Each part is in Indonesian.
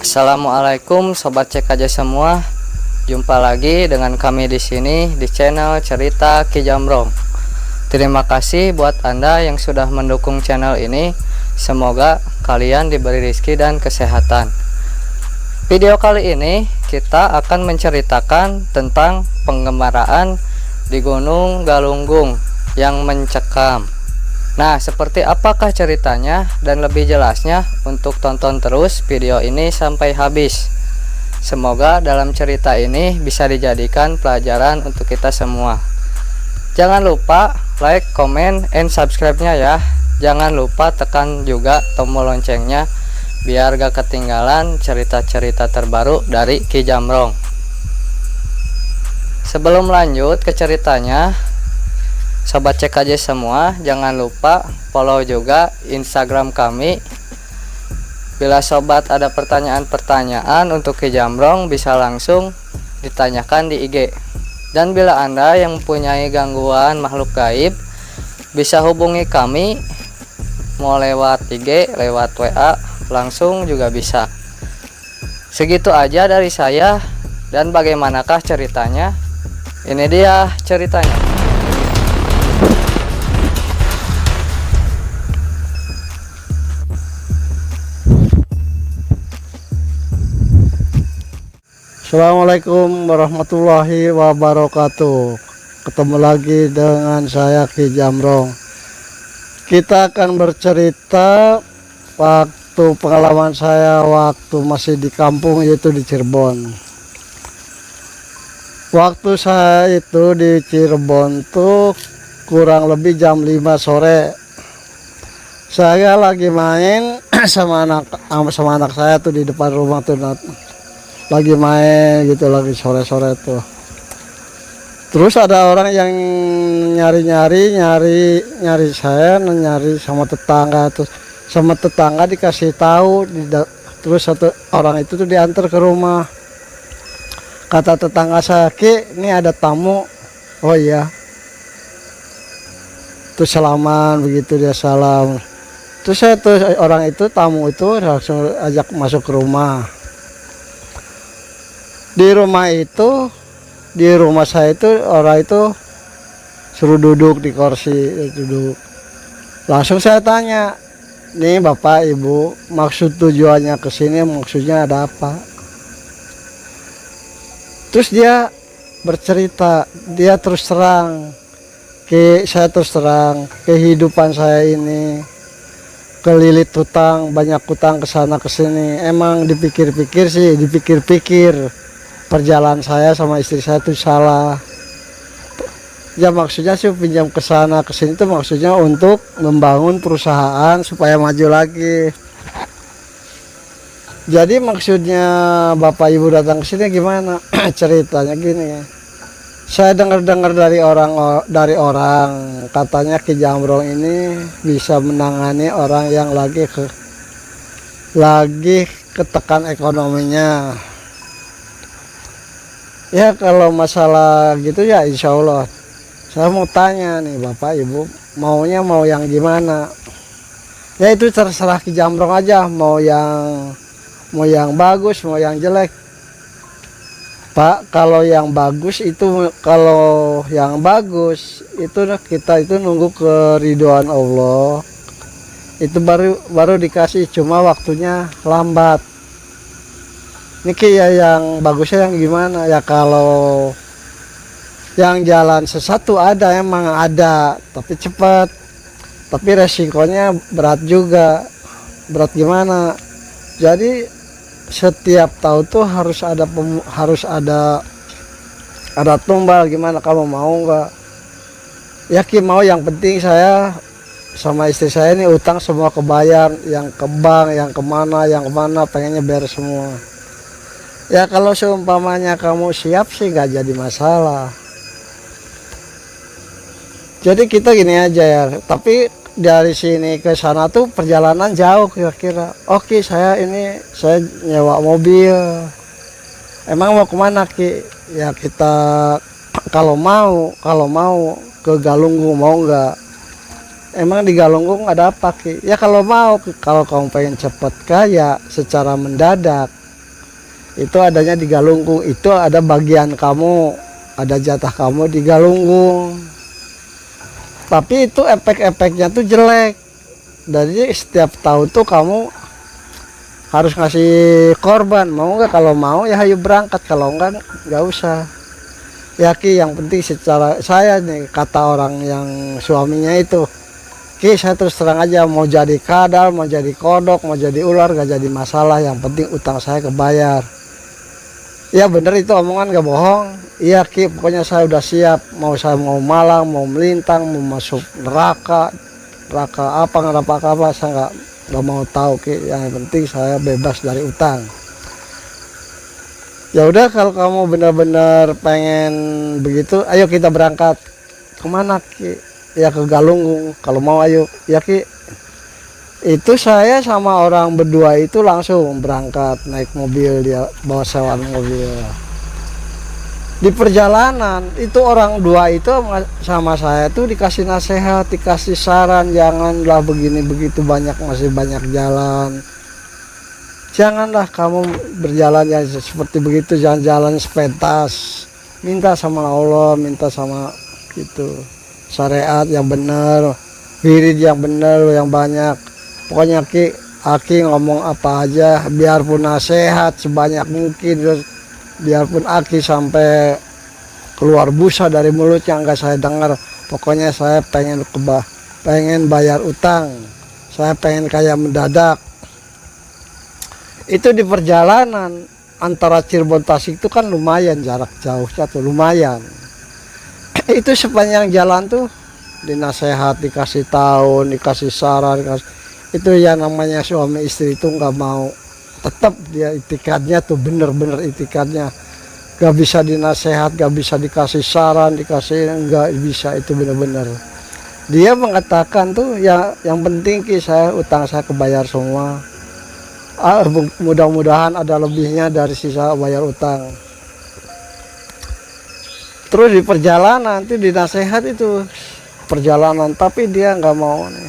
Assalamualaikum sobat cek aja semua. Jumpa lagi dengan kami di sini di channel Cerita Ki Jamrong. Terima kasih buat Anda yang sudah mendukung channel ini. Semoga kalian diberi rezeki dan kesehatan. Video kali ini kita akan menceritakan tentang penggembaraan di Gunung Galunggung yang mencekam. Nah, seperti apakah ceritanya dan lebih jelasnya, untuk tonton terus video ini sampai habis. Semoga dalam cerita ini bisa dijadikan pelajaran untuk kita semua. Jangan lupa like, comment, and subscribe-nya ya. Jangan lupa tekan juga tombol loncengnya biar gak ketinggalan cerita-cerita terbaru dari Ki Jamrong. Sebelum lanjut ke ceritanya, sobat cek aja semua, jangan lupa follow juga Instagram kami. Bila sobat ada pertanyaan-pertanyaan untuk Ki Jamrong, bisa langsung ditanyakan di IG. Dan bila Anda yang mempunyai gangguan makhluk gaib, bisa hubungi kami, mau lewat IG, lewat WA, langsung juga bisa. Segitu aja dari saya. Dan bagaimanakah ceritanya? Ini dia ceritanya. Assalamualaikum warahmatullahi wabarakatuh. Ketemu lagi dengan saya Ki Jamrong. Kita akan bercerita waktu pengalaman saya waktu masih di kampung, yaitu di Cirebon. Waktu saya itu di Cirebon tuh kurang lebih jam 5 sore. Saya lagi main sama anak saya tuh di depan rumah tuh, lagi main gitu, lagi sore-sore tuh. Terus ada orang yang nyari saya, nyari sama tetangga. Terus sama tetangga dikasih tahu, terus satu orang itu tuh diantar ke rumah. Kata tetangga saya, "Ki, ini ada tamu." Oh iya. Terus salaman begitu, dia salam. Terus saya tuh orang itu, tamu itu langsung ajak masuk ke rumah. Di rumah saya itu orang itu suruh duduk di kursi, duduk. Langsung saya tanya, "Nih Bapak Ibu, maksud tujuannya ke sini, maksudnya ada apa?" Terus dia bercerita, dia terus terang, saya terus terang kehidupan saya ini kelilit hutang, banyak hutang kesana kesini. Emang dipikir-pikir perjalanan saya sama istri saya itu salah. Ya maksudnya sih pinjam ke sana ke sini itu maksudnya untuk membangun perusahaan supaya maju lagi. Jadi maksudnya Bapak Ibu datang ke sini gimana? Ceritanya gini ya. Saya dengar dari orang katanya Ki Jamrong ini bisa menangani orang yang lagi ketekan ekonominya. Ya kalau masalah gitu ya insya Allah. Saya mau tanya nih Bapak Ibu, maunya mau yang gimana? Ya itu terserah Ki Jamrong aja, mau yang bagus, mau yang jelek. Pak, kalau yang bagus itu kita itu nunggu keridhaan Allah. Itu baru dikasih, cuma waktunya lambat. Niki ya yang bagusnya yang gimana ya? Kalau yang jalan sesatu emang ada, tapi cepat, tapi resikonya berat juga. Berat gimana? Jadi setiap tahun tuh harus ada tumbal. Gimana kamu mau nggak? Yakin mau, yang penting saya sama istri saya ini utang semua kebayar, yang ke bank, yang kemana pengennya beres semua. Ya kalau seumpamanya kamu siap sih nggak jadi masalah. Jadi kita gini aja ya, tapi dari sini ke sana tuh perjalanan jauh kira-kira. Oke, saya nyewa mobil. Emang mau kemana Ki? Ya kita kalau mau ke Galunggung, mau nggak? Emang di Galunggung ada apa Ki? Ya kalau kamu pengen cepet kaya secara mendadak, itu adanya di Galunggung. Itu ada bagian kamu, ada jatah kamu di Galunggung. Tapi itu efek-efeknya tuh jelek. Jadi setiap tahun tuh kamu harus ngasih korban. Mau nggak? Kalau mau ya ayo berangkat, kalau enggak nggak usah. Ya Ki, yang penting secara saya nih, kata orang yang suaminya itu, Ki, saya terus terang aja, mau jadi kadal, mau jadi kodok, mau jadi ular, gak jadi masalah, yang penting utang saya kebayar. Ya bener, itu omongan gak bohong. Iya Ki, pokoknya saya udah siap, saya mau malang, mau melintang, mau masuk neraka apa, saya nggak mau tahu Ki, yang penting saya bebas dari utang. Ya udah, kalau kamu benar-benar pengen begitu, ayo kita berangkat. Kemana Ki? Ya ke Galunggung. Kalau mau ayo. Ya Ki. Itu saya sama orang berdua itu langsung berangkat naik mobil, dia bawa sewaan mobil. Di perjalanan itu orang dua itu sama saya tuh dikasih nasihat, dikasih saran, janganlah begini begitu, masih banyak jalan. Janganlah kamu berjalan ya seperti begitu, jangan jalan sepentas. Minta sama Allah, minta sama gitu, syariat yang benar, wirid yang benar, yang banyak. Pokoknya Aki ngomong apa aja, biarpun nasihat sebanyak mungkin, biarpun Aki sampai keluar busa dari mulutnya nggak saya dengar. Pokoknya saya pengen bayar utang, saya pengen kaya mendadak. Itu di perjalanan antara Cirebon Tasik itu kan lumayan jarak jauhnya tuh, lumayan. Itu sepanjang jalan tuh dinasehat, dikasih tahu, dikasih saran, itu yang namanya suami istri itu nggak mau, tetap dia itikadnya tuh bener-bener itikadnya, nggak bisa dinasehat, nggak bisa dikasih saran, nggak bisa, itu bener-bener dia mengatakan tuh ya, yang penting Ki, saya utang saya kebayar semua. Mudah-mudahan ada lebihnya dari sisa bayar utang. Terus di perjalanan nanti dinasehat itu perjalanan, tapi dia nggak mau nih.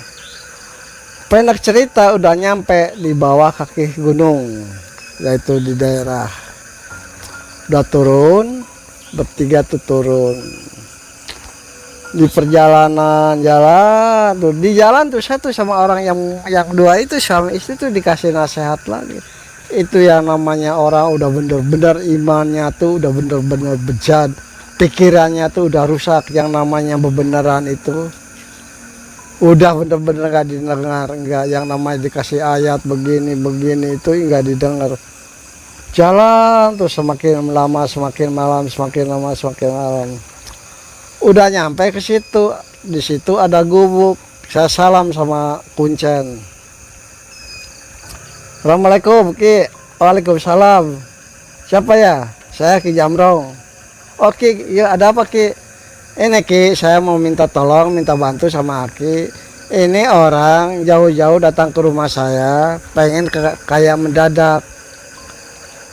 Pendek cerita, udah nyampe di bawah kaki gunung, yaitu di daerah, udah turun, bertiga tuh turun. Di perjalanan di jalan tuh saya tuh sama orang yang dua itu, suami istri tuh dikasih nasihat lagi. Itu yang namanya orang udah bener-bener imannya tuh udah bener-bener bejat, pikirannya tuh udah rusak. Yang namanya bebenaran itu udah bener-bener gak didengar, enggak. Yang namanya dikasih ayat begini itu enggak didengar. Jalan tuh semakin lama semakin malam, semakin lama semakin malam. Udah nyampe ke situ, di situ ada gubuk. Saya salam sama Kuncen. Assalamualaikum Ki. Waalaikumsalam. Siapa ya? Saya Ki Jamrong. Oke, ya ada apa Ki? Ini Ki, saya mau minta tolong, minta bantu sama Ki. Ini orang jauh-jauh datang ke rumah saya, pengen kaya mendadak.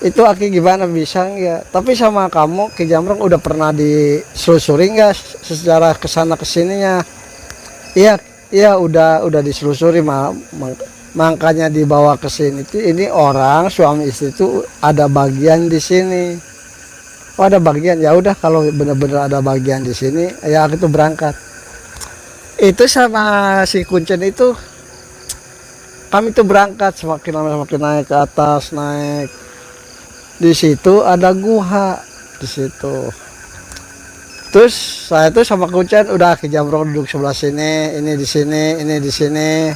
Itu Aki gimana, bisa nggak? Tapi sama kamu Ki Jamrong udah pernah diselusuri nggak secara kesana kesininya? Iya udah diselusuri, makanya dibawa ke sini. Ini orang suami istri itu ada bagian di sini. Oh ada bagian, ya udah kalau benar-benar ada bagian di sini, ya aku tuh berangkat. Itu sama si Kuncen itu, kami tuh berangkat semakin lama semakin naik ke atas, naik. Di situ ada gua di situ. Terus saya tuh sama Kuncen udah Ki Jamrong duduk sebelah sini, ini di sini, ini di sini.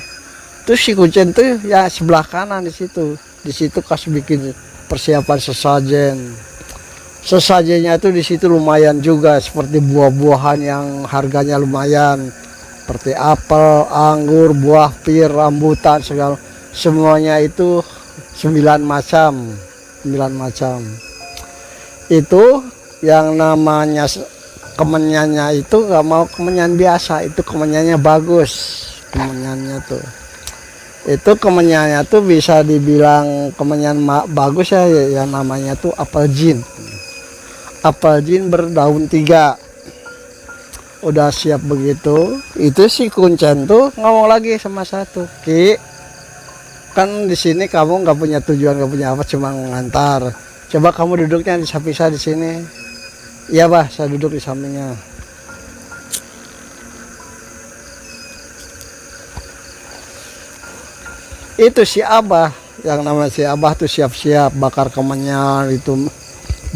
Terus si Kuncen tuh ya sebelah kanan di situ. Di situ kasih bikin persiapan sesajen. Sesajennya tuh di situ lumayan juga, seperti buah-buahan yang harganya lumayan, seperti apel, anggur, buah pir, rambutan, segala semuanya itu 9 macam. Itu yang namanya kemenyannya itu nggak mau kemenyan biasa, itu kemenyannya bagus. Kemenyannya tuh itu kemenyannya tuh bisa dibilang kemenyan bagus ya, yang namanya tuh apel jin berdaun 3. Udah siap begitu, itu si Kuncen tuh ngomong lagi sama satu, Ki, kan di sini kamu nggak punya tujuan, nggak punya apa, cuma ngantar. Coba kamu duduknya di samping saya di sini. Iya bah, saya duduk di sampingnya. Itu si Abah, yang namanya si Abah tuh siap-siap bakar kemenyan itu,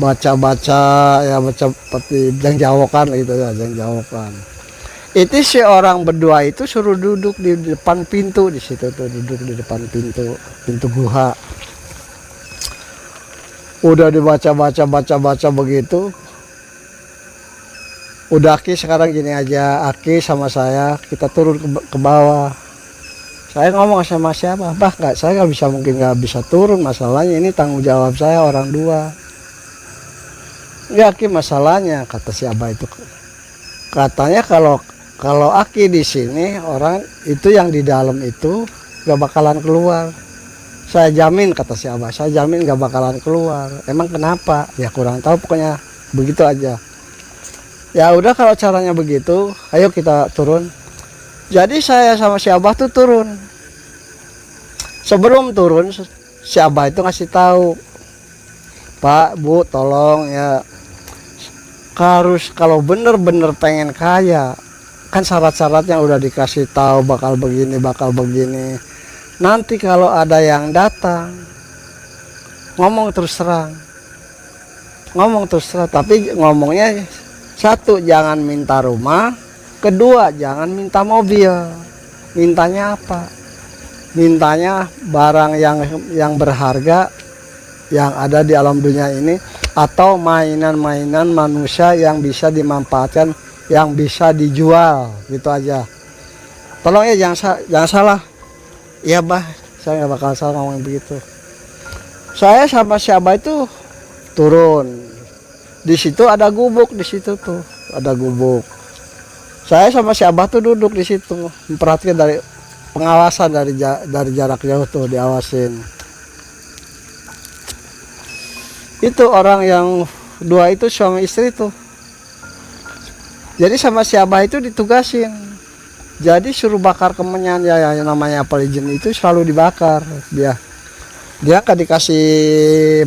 baca-baca ya, baca seperti jangjawokan gitu ya, jangjawokan. Itu si orang berdua itu suruh duduk di depan pintu di situ tuh, duduk di depan pintu guha. Udah dibaca begitu. Udah Aki sekarang gini aja, Aki sama saya kita turun ke bawah. Saya ngomong sama siapa, bah nggak, saya nggak bisa turun, masalahnya ini tanggung jawab saya orang dua. Nggak Aki, masalahnya kata si Abah itu, katanya kalau Aki di sini orang itu yang di dalam itu nggak bakalan keluar. Saya jamin, kata si Abah, saya jamin nggak bakalan keluar. Emang kenapa? Ya kurang tahu, pokoknya begitu aja. Ya udah kalau caranya begitu, ayo kita turun. Jadi saya sama si Abah tuh turun. Sebelum turun, si Abah itu ngasih tahu, Pak, Bu, tolong ya, harus kalau bener-bener pengen kaya, kan syarat-syaratnya udah dikasih tahu, bakal begini. Nanti kalau ada yang datang, ngomong terus terang, tapi ngomongnya satu, jangan minta rumah. Kedua, jangan minta mobil. Mintanya apa? Mintanya barang yang berharga yang ada di alam dunia ini, atau mainan-mainan manusia yang bisa dimanfaatkan, yang bisa dijual, gitu aja. Tolong ya jangan salah. Iya bah, saya nggak bakal salah ngomong begitu. Saya sama si Abah itu turun. Di situ ada gubuk, di situ tuh ada gubuk. Saya sama si Abah tuh duduk di situ, memperhatikan dari pengawasan dari jarak jauh tuh, diawasin. Itu orang yang dua itu suami istri tuh. Jadi sama si Abah itu ditugasin. Jadi suruh bakar kemenyan ya, yang namanya apel ijen itu selalu dibakar. Dia nggak dikasih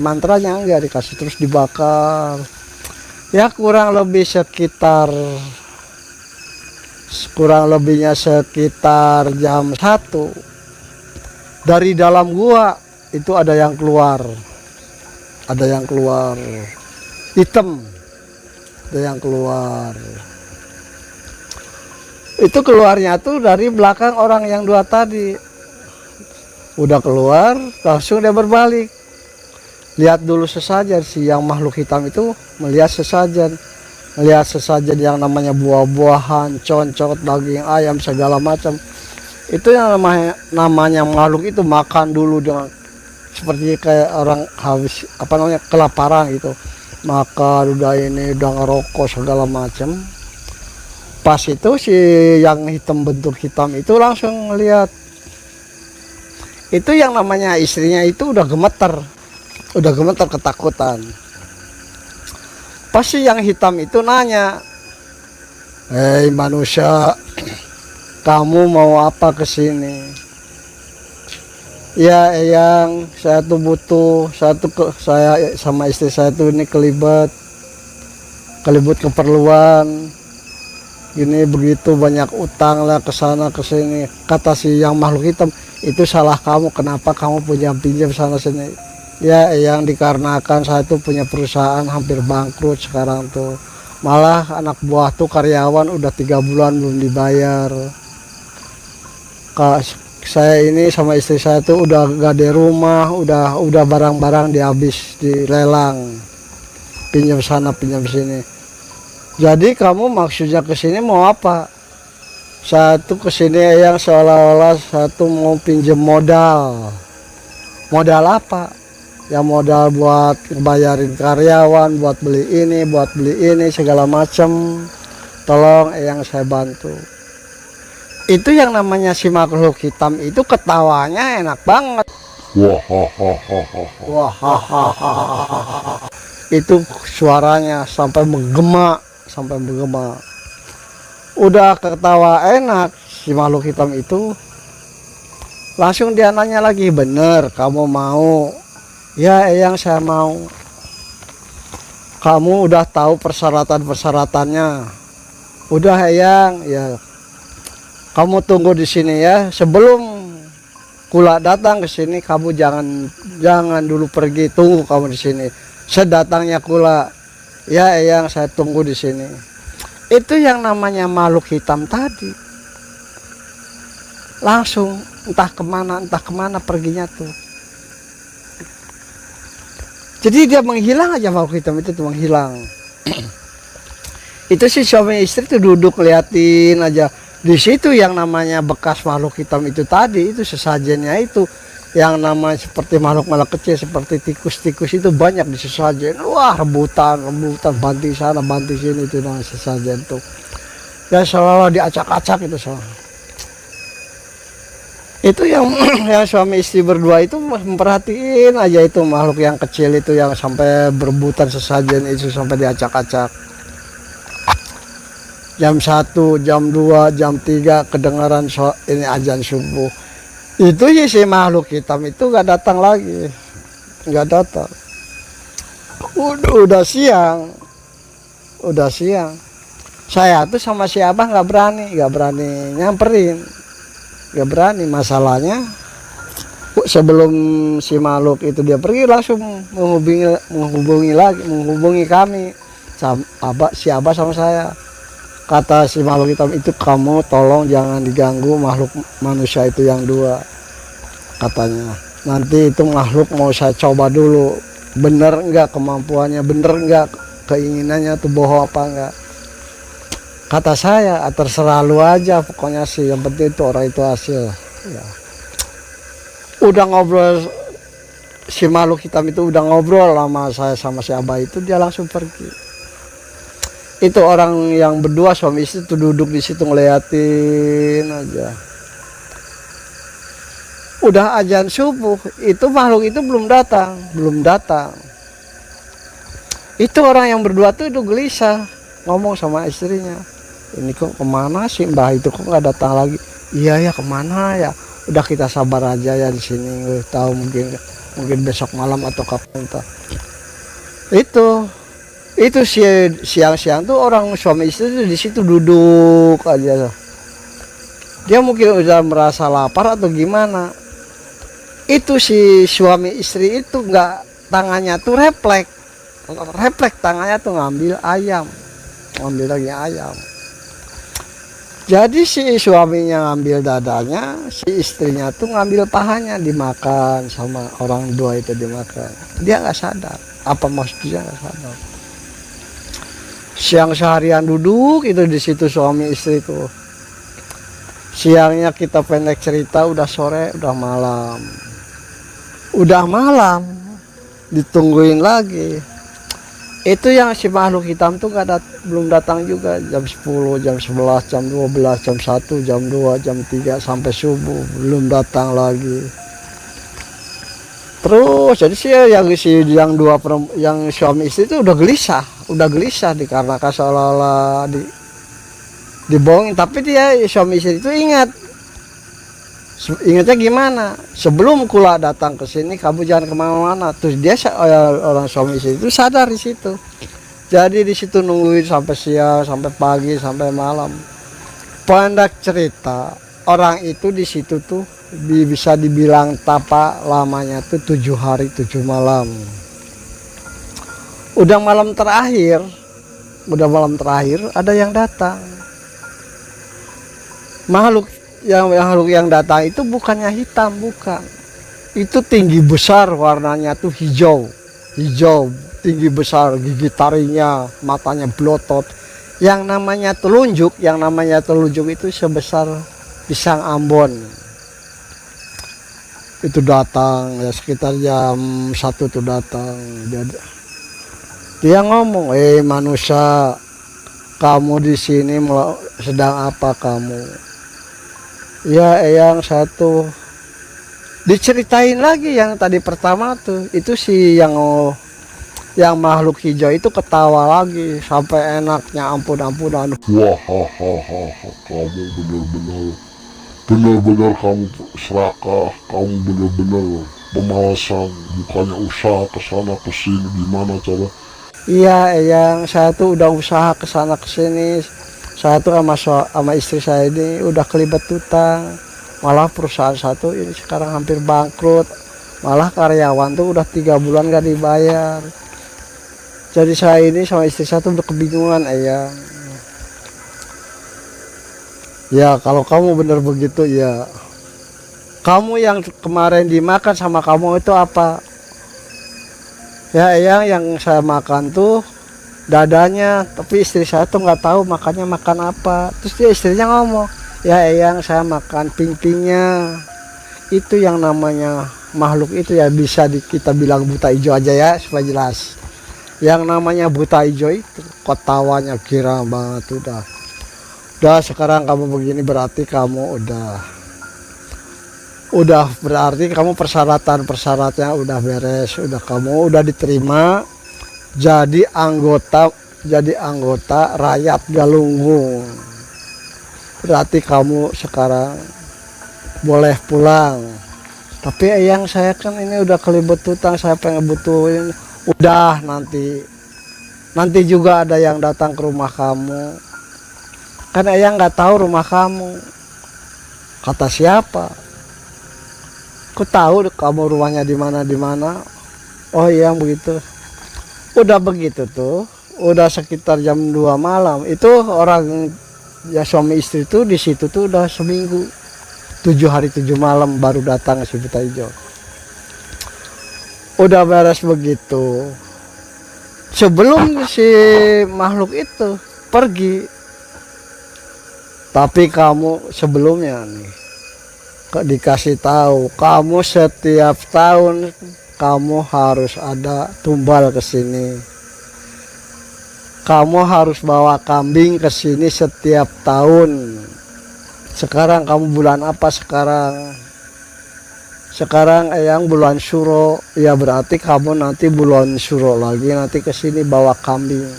mantranya, nggak dikasih, terus dibakar. Ya kurang lebihnya sekitar jam 1 dari dalam gua itu ada yang keluar hitam, ada yang keluar. Itu keluarnya tuh dari belakang orang yang dua tadi. Udah keluar, langsung dia berbalik, lihat dulu sesajen. Si yang makhluk hitam itu melihat sesajen yang namanya buah-buahan, concot, daging ayam, segala macam. Itu yang namanya makhluk itu makan dulu dengan seperti kayak orang habis kelaparan gitu. Makan udah ngerokok segala macam. Pas itu si yang bentuk hitam itu langsung ngelihat. Itu yang namanya istrinya itu udah gemeter ketakutan. Pasti yang hitam itu nanya, "Hei manusia, kamu mau apa kesini?" "Ya Eyang, saya tuh butuh, saya sama istri saya tuh ini kelibet keperluan. Gini begitu, banyak utang lah, kesana kesini." Kata si yang makhluk hitam, "Itu salah kamu, kenapa kamu pinjam sana sini?" "Ya yang dikarenakan saya tuh punya perusahaan hampir bangkrut sekarang tuh. Malah anak buah tuh karyawan udah 3 bulan belum dibayar. Saya ini sama istri saya tuh udah gak ada rumah, udah barang-barang dihabis dilelang. Pinjam sana pinjam sini. Jadi kamu maksudnya kesini mau apa?" "Saya tuh kesini yang seolah-olah saya tuh mau pinjam modal." "Modal apa?" "Ya modal buat bayarin karyawan, buat beli ini segala macam. Tolong yang saya bantu." Itu yang namanya si makhluk hitam itu ketawanya enak banget. Itu suaranya sampai menggema. Udah ketawa enak, si makhluk hitam itu langsung dia nanya lagi, "Bener kamu mau?" "Ya yang saya mau." kamu udah tahu persyaratan-persyaratannya. Udah Eyang, ya kamu tunggu di sini ya. Sebelum Kula datang ke sini, kamu jangan dulu pergi, tunggu kamu di sini. Sedatangnya Kula, ya Eyang, saya tunggu di sini. Itu yang namanya makhluk hitam tadi. Langsung entah kemana perginya tuh. Jadi dia menghilang aja, makhluk hitam itu tuh menghilang. Itu si suami istri tuh duduk liatin aja. Di situ yang namanya bekas makhluk hitam itu tadi, itu sesajennya itu yang namanya seperti makhluk kecil seperti tikus-tikus itu banyak di sesajen. Wah, rebutan banting sana banting sini, itu namanya sesajen tuh. Ya selalu diacak-acak itu soal. Itu yang yang suami istri berdua itu memperhatiin aja itu makhluk yang kecil itu yang sampai berebutan sesajen itu sampai diacak-acak. Jam 1, jam 2, jam 3 kedengaran ini azan subuh. Itu ya si makhluk hitam itu gak datang lagi. Gak datang. Udah siang. Udah siang. Saya tuh sama si Abah gak berani nyamperin. Gak berani, masalahnya sebelum si makhluk itu dia pergi langsung menghubungi kami si Abah sama saya. Kata si makhluk hitam itu, kamu tolong jangan diganggu makhluk manusia itu yang dua, katanya. Nanti itu makhluk mau saya coba dulu, bener enggak kemampuannya, bener enggak keinginannya tuh, bohong apa enggak. Kata saya, terserah lu aja pokoknya sih, yang penting itu orang itu hasil ya. Udah ngobrol, si makhluk hitam itu udah ngobrol sama saya sama si Abah itu, dia langsung pergi. Itu orang yang berdua suami istri tuh duduk di situ ngeliatin aja. Udah azan subuh, itu makhluk itu belum datang. Itu orang yang berdua tuh udah gelisah, ngomong sama istrinya, ini kok kemana sih Mbah itu kok nggak datang lagi? Iya ya, kemana ya? Udah kita sabar aja ya di sini, nggak tahu mungkin besok malam atau kapan entah. Itu siang-siang tuh orang suami istri tuh di situ duduk aja. Dia mungkin udah merasa lapar atau gimana. Itu si suami istri itu nggak, tangannya tuh refleks tangannya tuh ngambil lagi ayam. Jadi si suaminya ngambil dadanya, si istrinya tuh ngambil pahanya, dimakan sama orang dua itu, dimakan. Dia nggak sadar apa maksudnya, nggak sadar. Siang seharian duduk itu di situ suami istri itu. Siangnya kita pendek cerita, udah sore, udah malam, ditungguin lagi. Itu yang si makhluk hitam tuh belum datang juga. Jam 10, jam 11, jam 12, jam 1, jam 2, jam 3 sampai subuh belum datang lagi. Terus jadi yang suami istri itu udah gelisah dikarenakan seolah-olah dibohongin. Tapi dia suami istri itu ingatnya gimana, sebelum Kula datang ke sini kamu jangan kemana-mana. Terus dia orang suami istri itu sadar di situ. Jadi di situ nungguin sampai siang, sampai pagi, sampai malam. Pendek cerita, orang itu di situ tuh bisa dibilang tapa lamanya tuh 7 hari 7 malam. Udah malam terakhir ada yang datang. Makhluk yang datang itu bukannya hitam, bukan. Itu tinggi besar, warnanya tuh hijau, tinggi besar, gigi taringnya, matanya belotot. Yang namanya telunjuk itu sebesar pisang Ambon. Itu datang ya sekitar jam 1 tuh datang. Dia ngomong, manusia, kamu di sini sedang apa kamu? Ya Eyang, satu diceritain lagi yang tadi pertama tuh, itu si yang makhluk hijau itu ketawa lagi sampai enaknya, ampun-ampunan. Wah, kamu benar-benar kamu serakah, kamu benar-benar pemalasan, bukannya usaha kesana kesini, gimana cara Iya, yang saya tuh udah usaha ke sana ke sini. Saya tuh sama istri saya ini udah kelibat utang. Malah perusahaan satu ini sekarang hampir bangkrut. Malah karyawan tuh udah 3 bulan gak dibayar. Jadi saya ini sama istri saya tuh udah kebingungan, Eyang. Ya kalau kamu bener begitu ya. Kamu yang kemarin dimakan sama kamu itu apa? Ya yang saya makan tuh dadanya, tapi istri saya tuh nggak tahu makannya makan apa. Terus dia istrinya ngomong, ya yang saya makan ping-pingnya. Itu yang namanya makhluk itu ya bisa kita bilang buta hijau aja ya supaya jelas. Yang namanya buta hijau itu ketawanya kira banget udah sekarang kamu begini berarti kamu udah berarti kamu persyaratan-persyaratannya udah beres, kamu udah diterima jadi anggota rakyat Galunggung. Berarti kamu sekarang boleh pulang. Tapi yang saya kan ini udah kelibet hutang, saya pengen butuhin. Udah nanti juga ada yang datang ke rumah kamu. Kan Eyang nggak tahu rumah kamu. Kata siapa? Aku tahu kamu rumahnya di mana. Oh iya begitu. Udah begitu tuh, udah sekitar jam 2 malam. Itu orang ya suami istri tuh di situ tuh udah seminggu. 7 hari 7 malam baru datang si buta hijau. Udah beres begitu. Sebelum si makhluk itu pergi. Tapi kamu sebelumnya nih dikasih tahu kamu setiap tahun kamu harus ada tumbal ke sini. Kamu harus bawa kambing ke sini setiap tahun. Sekarang kamu bulan apa sekarang? Sekarang Eyang bulan Suro. Ya berarti kamu nanti bulan Suro lagi nanti ke sini bawa kambing.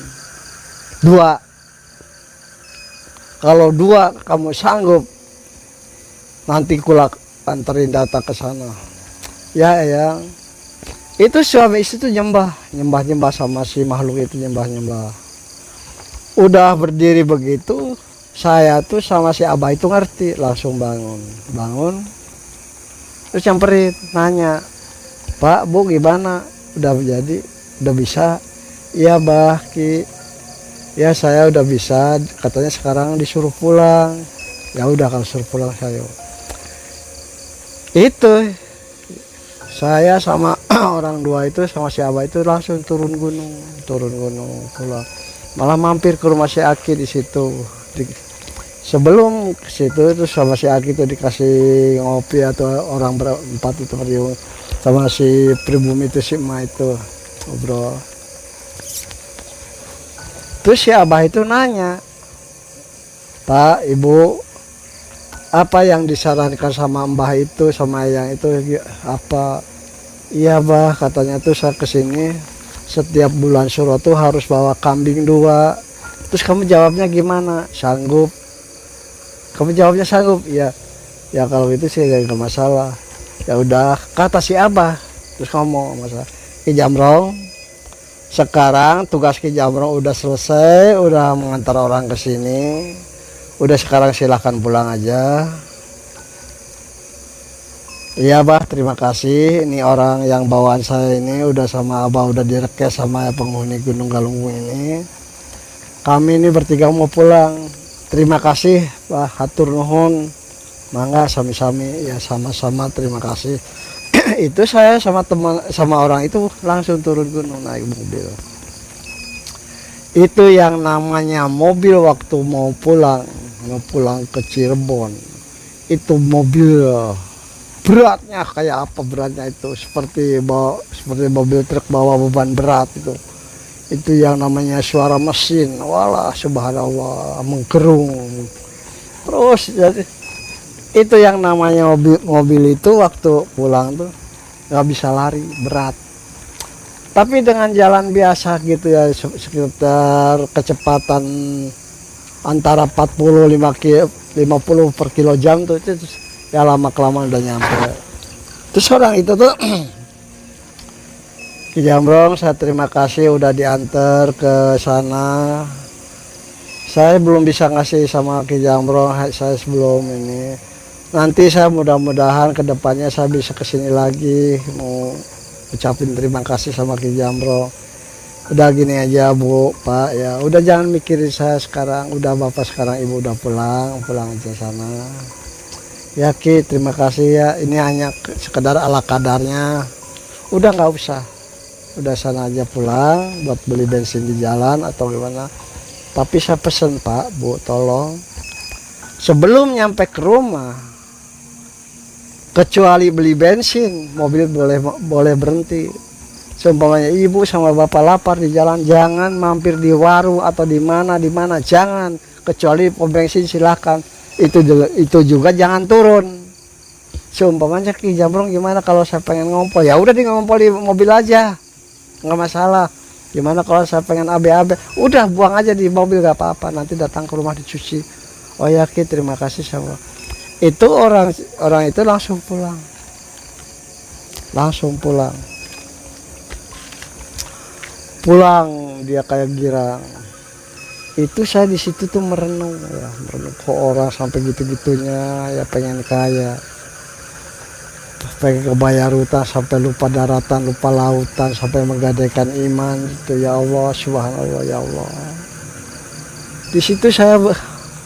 2. Kalau 2 kamu sanggup nanti kulak anterin data ke sana. Ya Eyang. Itu suami istri itu nyembah sama si makhluk itu nyembah. Udah berdiri begitu, saya tuh sama si Abah itu ngerti, langsung bangun. Terus nyamperin, nanya, Pak, Bu gimana? Udah jadi, udah bisa? Iya Bah, Ki. Ya saya udah bisa, katanya sekarang disuruh pulang. Ya udah kalau suruh pulang saya. Itu saya sama orang 2 itu sama si Abah itu langsung turun gunung pulang. Malah mampir ke rumah si Aki di situ. Sebelum ke situ itu sama si Aki itu dikasih ngopi atau orang berempat itu sama si pribumi itu si Ma itu ngobrol. Terus si Abah itu nanya, Pak, Ibu, apa yang disarankan sama Mbah itu sama yang itu apa? Iya Bah, katanya tuh saya kesini setiap bulan Suro tuh harus bawa kambing 2. Terus kamu jawabnya gimana? Sanggup? Kamu jawabnya sanggup? Ya kalau itu sih gak masalah. Ya udah, kata si Abah. Terus ngomong masalah Ki Jamrong, sekarang tugas Ki Jamrong udah selesai, udah mengantar orang ke sini. Udah sekarang silahkan pulang aja. Iya Bah, terima kasih. Ini orang yang bawaan saya ini udah sama Abah udah direkes sama penghuni Gunung Galunggung ini. Kami ini bertiga mau pulang. Terima kasih Pak, hatur nuhun. Mangga sami-sami ya sama-sama terima kasih. Itu saya sama orang itu langsung turun gunung naik mobil. Itu yang namanya mobil waktu mau pulang ke Cirebon. Itu mobil beratnya kayak apa beratnya itu seperti mobil truk bawa beban berat itu. Itu yang namanya suara mesin. Walah subhanallah mengkerung. Terus jadi itu yang namanya mobil itu waktu pulang tuh nggak bisa lari berat. Tapi dengan jalan biasa gitu ya sekitar kecepatan antara 50 per kilo jam tuh itu ya lama kelamaan udah nyampe. Terus orang itu tuh Ki Jambrong, saya terima kasih udah diantar ke sana. Saya belum bisa ngasih sama Ki Jambrong, saya sebelum ini. Nanti saya mudah-mudahan kedepannya saya bisa kesini lagi, mau ucapin terima kasih sama Ki Jambrong. Udah gini aja Bu, Pak ya, udah jangan mikirin saya sekarang, udah Bapak sekarang Ibu udah pulang aja sana. Ya Ki, terima kasih ya, ini hanya sekedar ala kadarnya, udah nggak usah. Udah sana aja pulang buat beli bensin di jalan atau gimana. Tapi saya pesen Pak, Bu, tolong sebelum nyampe ke rumah, kecuali beli bensin, mobil boleh berhenti. Seumpamanya ibu sama bapak lapar di jalan, jangan mampir di warung atau di mana, jangan. Kecuali pom bensin silakan. Itu juga jangan turun. Seumpamanya Ki Jambrong gimana kalau saya pengen ngompol, ya udah di ngompol di mobil aja, nggak masalah. Gimana kalau saya pengen AB-AB, udah buang aja di mobil, gak apa-apa, nanti datang ke rumah dicuci. Oh ya Ki, terima kasih sama itu. Orang itu langsung pulang dia kayak girang. Itu saya di situ tuh merenung kok orang sampai gitu-gitunya ya, pengen kaya, pengen kebayar utang sampai lupa daratan, lupa lautan, sampai menggadaikan iman itu. Ya Allah, subhanallah, ya Allah. Di situ saya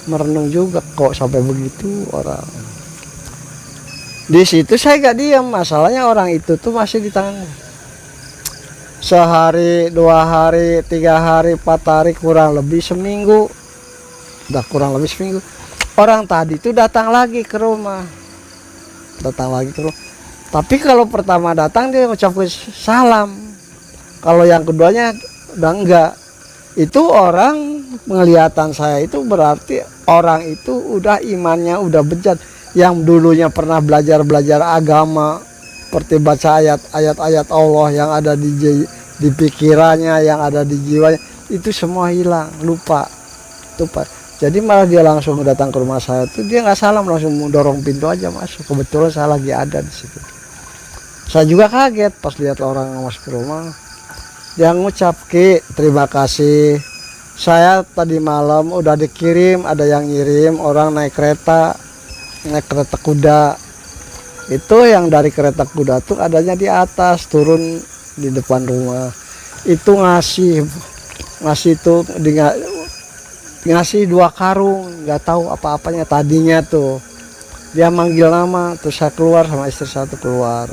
merenung juga, kok sampai begitu orang. Di situ saya gak diam, masalahnya orang itu tuh masih di tangan. Sehari, 2 hari, 3 hari, 4 hari, kurang lebih seminggu. Udah kurang lebih seminggu. Orang tadi tuh datang lagi ke rumah. Tapi kalau pertama datang dia ucapkan salam. Kalau yang keduanya udah enggak. Itu orang penglihatan saya itu berarti orang itu udah imannya udah bejat. Yang dulunya pernah belajar agama, seperti baca ayat-ayat Allah yang ada di pikirannya, yang ada di jiwanya, itu semua hilang, lupa. Jadi malah dia langsung datang ke rumah saya tuh, dia nggak salam, langsung dorong pintu aja masuk. Kebetulan saya lagi ada di situ. Saya juga kaget pas lihat orang masuk ke rumah. Dia ngucap, Ki, terima kasih. Saya tadi malam udah dikirim, ada yang ngirim orang naik kereta kuda. Itu yang dari kereta kuda tuh adanya di atas, turun di depan rumah. Itu ngasih tuh ngasih 2 karung, nggak tahu apa-apanya tadinya tuh. Dia manggil nama, terus saya keluar sama istri satu keluar.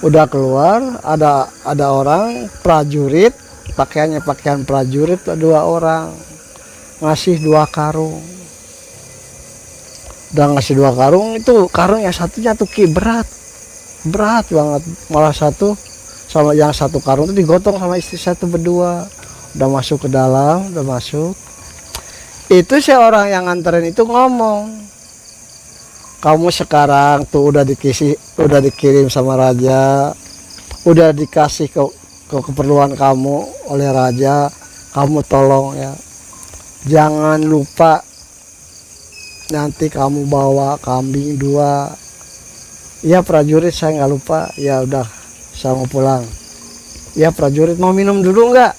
Udah keluar, ada orang prajurit, pakaian prajurit, 2 orang ngasih 2 karung. Udah ngasih 2 karung, itu karung yang satunya tuh Ki berat banget, malah satu sama yang satu karung itu digotong sama istri satu berdua. Udah masuk ke dalam, itu si orang yang nganterin itu ngomong, kamu sekarang tuh udah dikirim sama raja, udah dikasih ke keperluan kamu oleh raja, kamu tolong ya, jangan lupa nanti kamu bawa kambing 2. Ya prajurit, saya nggak lupa. Ya udah, saya mau pulang. Ya prajurit, mau minum dulu nggak?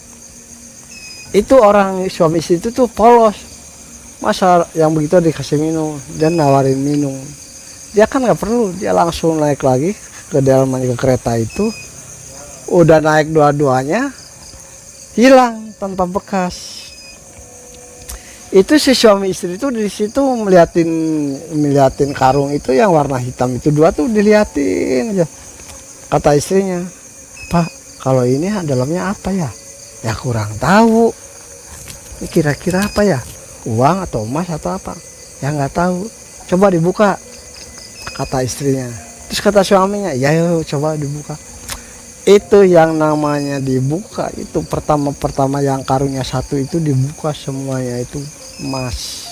Itu orang suami istri itu tuh polos, masa yang begitu dikasih minum dan nawarin minum. Dia kan nggak perlu, dia langsung naik lagi ke dalam ke kereta itu. Udah naik dua-duanya, hilang tanpa bekas. Itu si suami istri itu di situ melihatin karung itu yang warna hitam itu 2 tuh, diliatin aja. Kata istrinya, Pak, kalau ini dalamnya apa ya? Ya kurang tahu. Ini kira-kira apa ya? Uang atau emas atau apa? Ya nggak tahu. Coba dibuka, kata istrinya. Terus kata suaminya, ya yuk, coba dibuka. Itu yang namanya dibuka itu pertama yang karungnya 1 itu dibuka semuanya itu emas.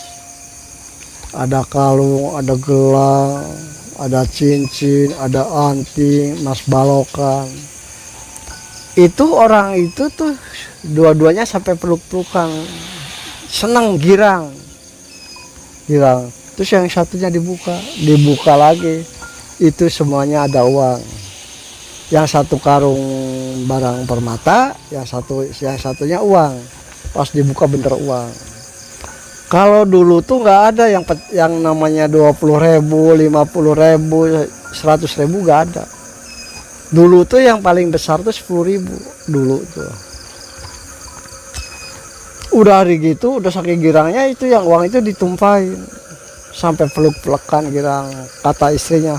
Ada kalung, ada gelang, ada cincin, ada anting, emas balokan. Itu orang itu tuh dua-duanya sampai peluk-pelukan, senang, girang. Terus yang satunya dibuka lagi, itu semuanya ada uang. Yang 1 karung barang permata, yang satunya uang. Pas dibuka bener uang. Kalau dulu tuh nggak ada yang namanya 20.000, 50.000, 100.000 nggak ada. Dulu tuh yang paling besar tuh 10.000 dulu tuh. Udah hari gitu, udah saking girangnya itu yang uang itu ditumpahin sampai peluk-pelukan girang. Kata istrinya,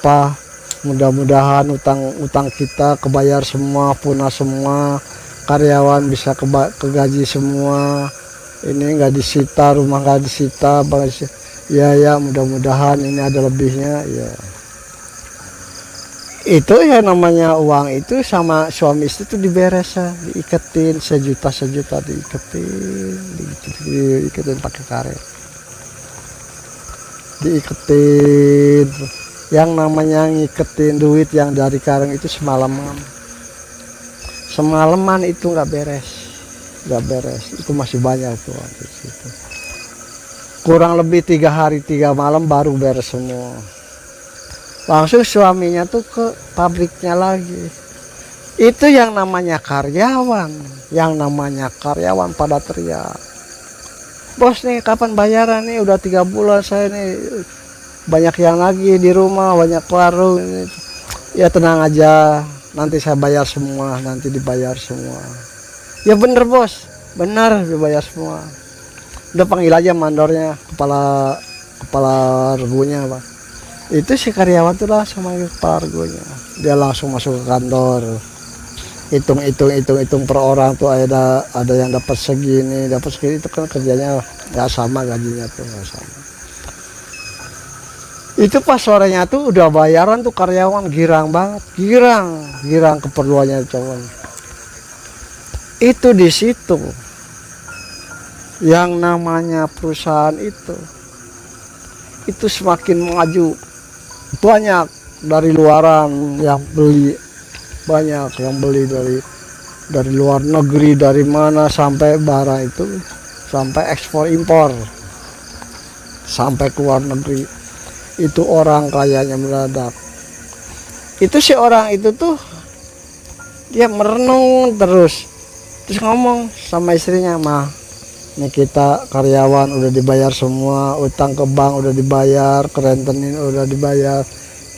"Pak, mudah-mudahan utang kita kebayar semua, punah semua, karyawan bisa kegaji semua, ini nggak disita, rumah nggak disita, ya mudah-mudahan ini ada lebihnya ya." Itu ya namanya uang itu sama suami istri itu diberesan, diiketin sejuta diiketin pakai karet, diiketin. Yang namanya ngiketin duit yang dari karung itu semalaman itu nggak beres, itu masih banyak tuh di situ. Kurang lebih 3 hari 3 malam baru beres semua. Langsung suaminya tuh ke pabriknya lagi. Itu yang namanya karyawan pada teriak, "Bos nih kapan bayaran nih, udah 3 bulan saya nih, banyak yang lagi di rumah, banyak warung ini." "Ya tenang aja, nanti saya bayar semua, nanti dibayar semua." "Ya bener bos, benar dibayar semua." Udah panggil aja mandornya, kepala regunya Pak. Itu si karyawan tuh langsung manggil kepala regunya, dia langsung masuk ke kantor, hitung per orang tuh ada yang dapat segini, itu kan kerjanya nggak sama, gajinya tuh nggak sama. Itu pas sorenya tuh udah bayaran tuh karyawan girang banget, girang keperluannya cowok. Itu di situ yang namanya perusahaan itu semakin maju, banyak dari luaran yang beli, banyak yang beli dari luar negeri, dari mana, sampai barang itu sampai ekspor impor sampai ke luar negeri. Itu orang kayanya meledak. Itu si orang itu tuh dia merenung terus ngomong sama istrinya, "Mah, ini kita karyawan udah dibayar semua, utang ke bank udah dibayar, ke rentenin udah dibayar,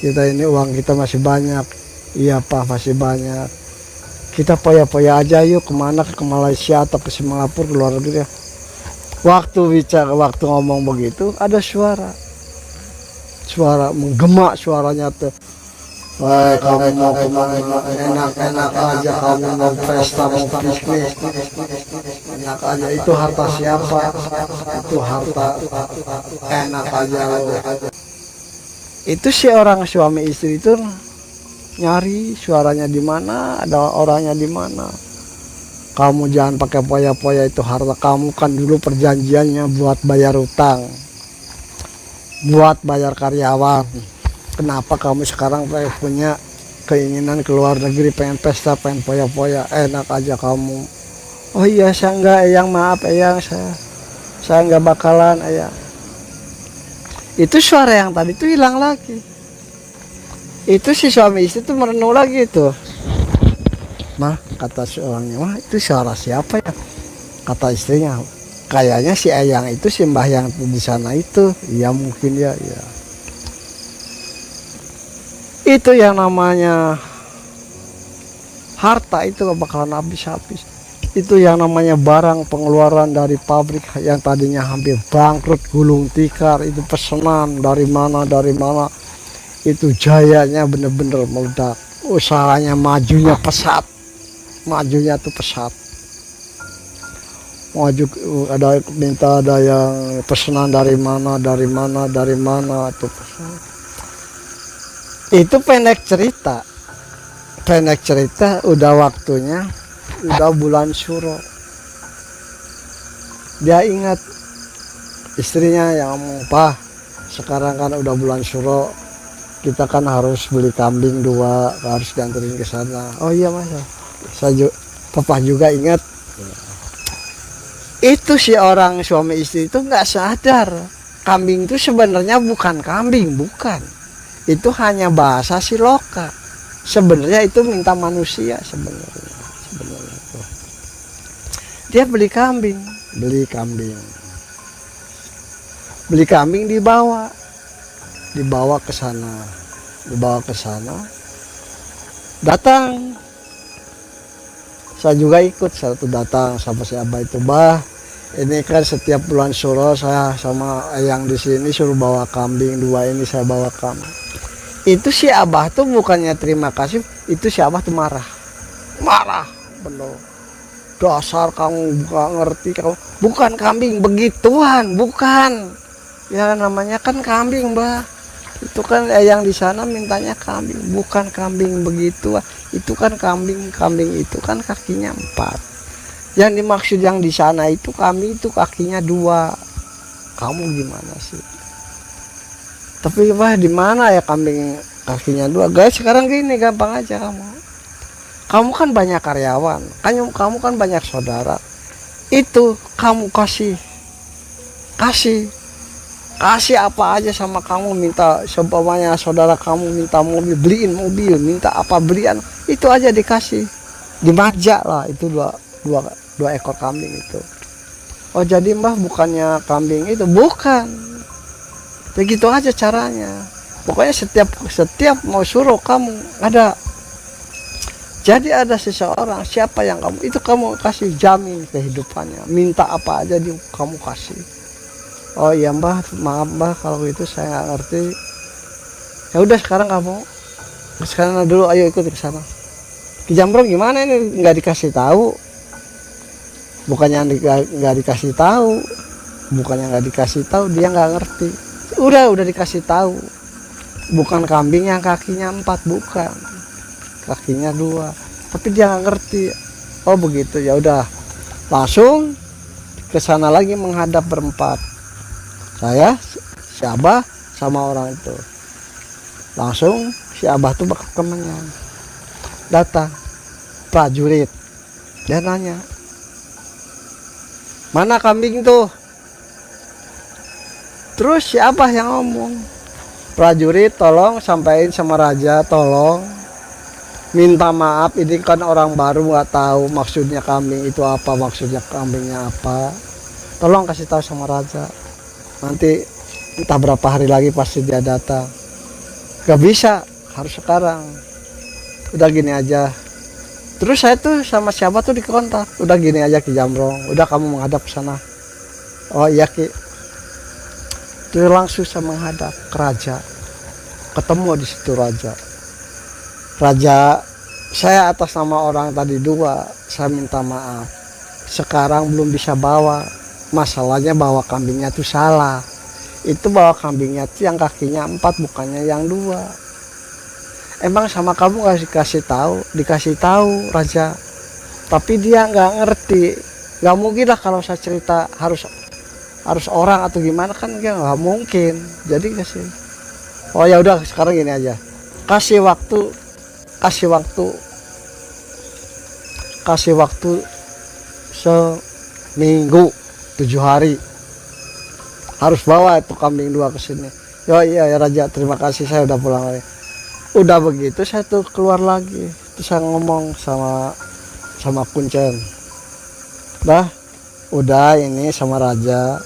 kita ini uang kita masih banyak." "Iya Pak, masih banyak. Kita poya-poya aja yuk, kemana, ke Malaysia atau ke Singapura, ke luar negeri ya." Waktu ngomong begitu ada suara menggema, suaranya tuh, "Wah, kamu mau kemana, enak-enak aja, kamu mau pesta, mau bisnis, enak aja. Itu harta siapa? Itu harta enak aja." Itu si orang suami istri itu nyari suaranya di mana, ada orangnya di mana. "Kamu jangan pakai poya-poya, itu harta kamu kan dulu perjanjiannya buat bayar utang, buat bayar karyawan. Kenapa kamu sekarang punya keinginan ke luar negeri, pengen pesta, pengen poya-poya, enak aja kamu." "Oh iya, saya enggak, Eyang, maaf Eyang, saya enggak bakalan Eyang." Itu suara yang tadi itu hilang lagi. Itu si suami istri itu merenung lagi tuh. "Mah," kata suaminya, "Mah, itu suara siapa ya?" Kata istrinya, "Kayaknya si Eyang itu, si Mbah yang di sana itu." "Iya mungkin ya." Itu yang namanya harta itu gak bakalan habis-habis. Itu yang namanya barang pengeluaran dari pabrik yang tadinya hampir bangkrut, gulung tikar, itu pesanan dari mana, itu jayanya bener-bener meledak. Usahanya majunya pesat, maju. Ada yang pesanan dari mana itu pesan. Itu pendek cerita udah waktunya, udah bulan Syuro. Dia ingat istrinya yang ngomong, "Pak, sekarang kan udah bulan Syuro, kita kan harus beli kambing 2, harus dianterin ke sana." "Oh iya Mas, Papa juga ingat." Itu si orang suami istri itu nggak sadar kambing itu sebenarnya bukan kambing, bukan. Itu hanya bahasa si loka. Sebenarnya itu minta manusia sebenarnya tuh. Dia beli kambing dibawa ke sana datang. Saya juga ikut satu datang sama si Abah itu. Bah, ini kan setiap bulan Suro saya sama yang di sini suruh bawa kambing 2 ini, saya bawa kambing. Itu si Abah tuh bukannya terima kasih, itu si Abah tuh marah bener. Dasar kamu gak ngerti, kamu bukan kambing begituan, bukan. Ya namanya kan kambing, Mbah. Itu kan yang di sana mintanya kambing, bukan kambing begitu. Itu kan kambing itu kan kakinya 4. Yang dimaksud yang di sana itu kambing itu kakinya 2. Kamu gimana sih? Tapi Bah, di mana ya kambing kakinya 2? Guys, sekarang gini gampang aja kamu kan banyak karyawan, kamu kan banyak saudara. Itu kamu kasih apa aja sama kamu, minta seumpamanya saudara kamu minta mobil, beliin mobil, minta apa belian, itu aja dikasih, dimajak lah. Itu dua ekor kambing itu. Oh jadi Mbah bukannya kambing itu, bukan begitu aja caranya. Pokoknya setiap mau suruh kamu ada. Jadi ada seseorang, siapa yang kamu itu kamu kasih jamin kehidupannya, minta apa aja kamu kasih. Oh iya Mbah, maaf Mbah kalau itu saya nggak ngerti. Ya udah sekarang dulu ayo ikut ke sana. Ki Jambrong gimana ini nggak dikasih tahu? Bukannya nggak dikasih tahu, dia nggak ngerti. Udah dikasih tahu. Bukan kambing yang kakinya 4, bukan. Kakinya 2, tapi dia nggak ngerti. Oh begitu, ya udah langsung ke sana lagi menghadap berempat. Saya, si Abah sama orang itu. Langsung si Abah tuh bakal temennya datang prajurit. Dia nanya, mana kambing tuh? Terus si Abah yang ngomong, prajurit tolong sampaikan sama raja, tolong minta maaf, ini kan orang baru nggak tahu maksudnya kambing itu apa, maksudnya kambingnya apa. Tolong kasih tahu sama raja. Nanti entah berapa hari lagi pasti dia datang. Gak bisa, harus sekarang. Udah gini aja. Terus saya tuh sama siapa tuh dikontak. Udah gini aja Ki Jambrong, udah kamu menghadap ke sana. Oh iya Ki. Terus langsung saya menghadap ke raja. Ketemu di situ raja. Raja, saya atas nama orang tadi 2, saya minta maaf. Sekarang belum bisa bawa. Masalahnya bawa kambingnya tuh salah. Itu bawa kambingnya tuh yang kakinya 4, bukannya yang 2. Emang sama kamu dikasih tahu raja. Tapi dia nggak ngerti. Nggak mungkin lah kalau saya cerita harus orang atau gimana, kan dia nggak mungkin. Jadi kasih. Oh ya udah sekarang gini aja. Kasih waktu seminggu 7 hari harus bawa itu kambing 2 ke sini. Iya ya Raja, terima kasih, saya udah pulang lagi. Udah begitu saya tuh keluar lagi, terus saya ngomong sama Kuncen, Bah udah ini sama Raja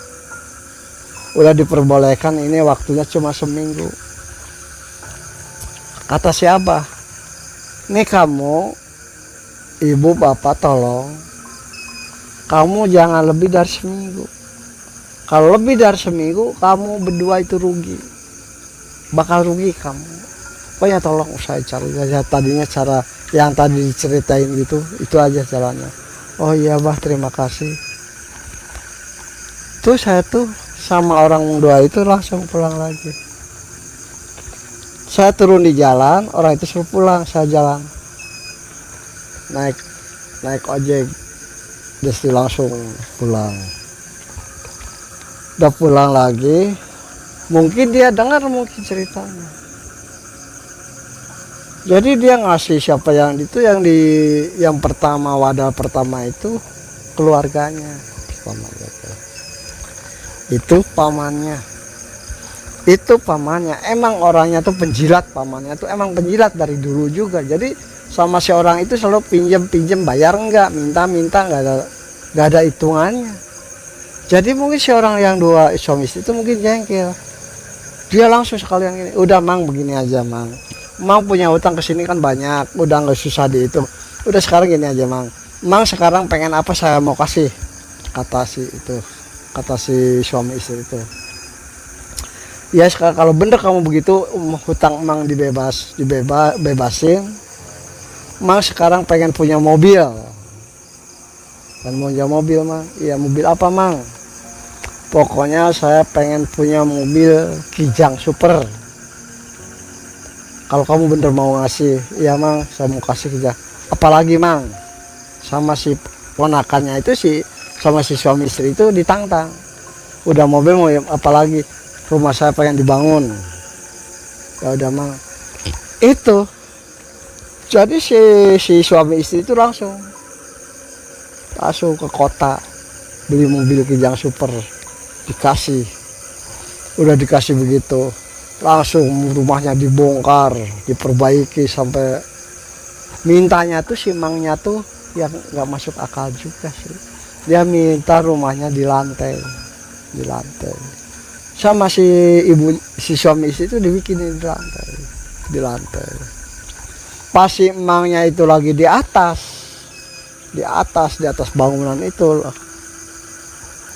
udah diperbolehkan, ini waktunya cuma seminggu. Kata siapa? Nih kamu, ibu bapak tolong, kamu jangan lebih dari seminggu. Kalau lebih dari seminggu, kamu berdua itu rugi, bakal rugi kamu. Pokoknya tolong saya cari aja. Tadinya cara yang tadi diceritain gitu, itu aja jalannya. Oh iya Bah, terima kasih. Tuh saya tuh sama orang 2 itu langsung pulang lagi. Saya turun di jalan, orang itu suruh pulang, saya jalan naik ojek, jadi langsung pulang. Udah pulang lagi, mungkin dia dengar ceritanya. Jadi dia ngasih siapa yang yang pertama, wadah pertama itu keluarganya, itu pamannya. Itu pamannya emang orangnya tuh penjilat, pamannya tuh emang penjilat dari dulu juga. Jadi sama si orang itu selalu pinjem bayar enggak, minta nggak ada hitungannya. Jadi mungkin si orang yang dua suami istri itu mungkin jengkel, dia langsung sekalian ini, udah mang begini aja mang punya utang ke sini kan banyak, udah nggak susah dihitung, udah sekarang gini aja mang sekarang pengen apa saya mau kasih, kata si suami istri itu. Ya sekarang kalau bener kamu begitu hutang mang bebasin. Mang sekarang pengen punya mobil. Kan mau punya mobil mang. Iya mobil apa mang? Pokoknya saya pengen punya mobil Kijang Super. Kalau kamu bener mau ngasih, iya mang saya mau kasih Kijang. Apalagi mang? Sama si ponakannya itu sama si suami istri itu ditantang. Udah mobil mau apalagi? Rumah saya pengen dibangun. Ya udah mang. Itu. Jadi si suami istri itu langsung ke kota beli mobil Kijang Super, dikasih. Udah dikasih begitu, langsung rumahnya dibongkar, diperbaiki sampai mintanya tuh si mangnya tuh yang nggak masuk akal juga sih. Dia minta rumahnya di lantai. Sama si suami istri itu dibikinin di lantai. Pas si emangnya itu lagi di atas bangunan itu,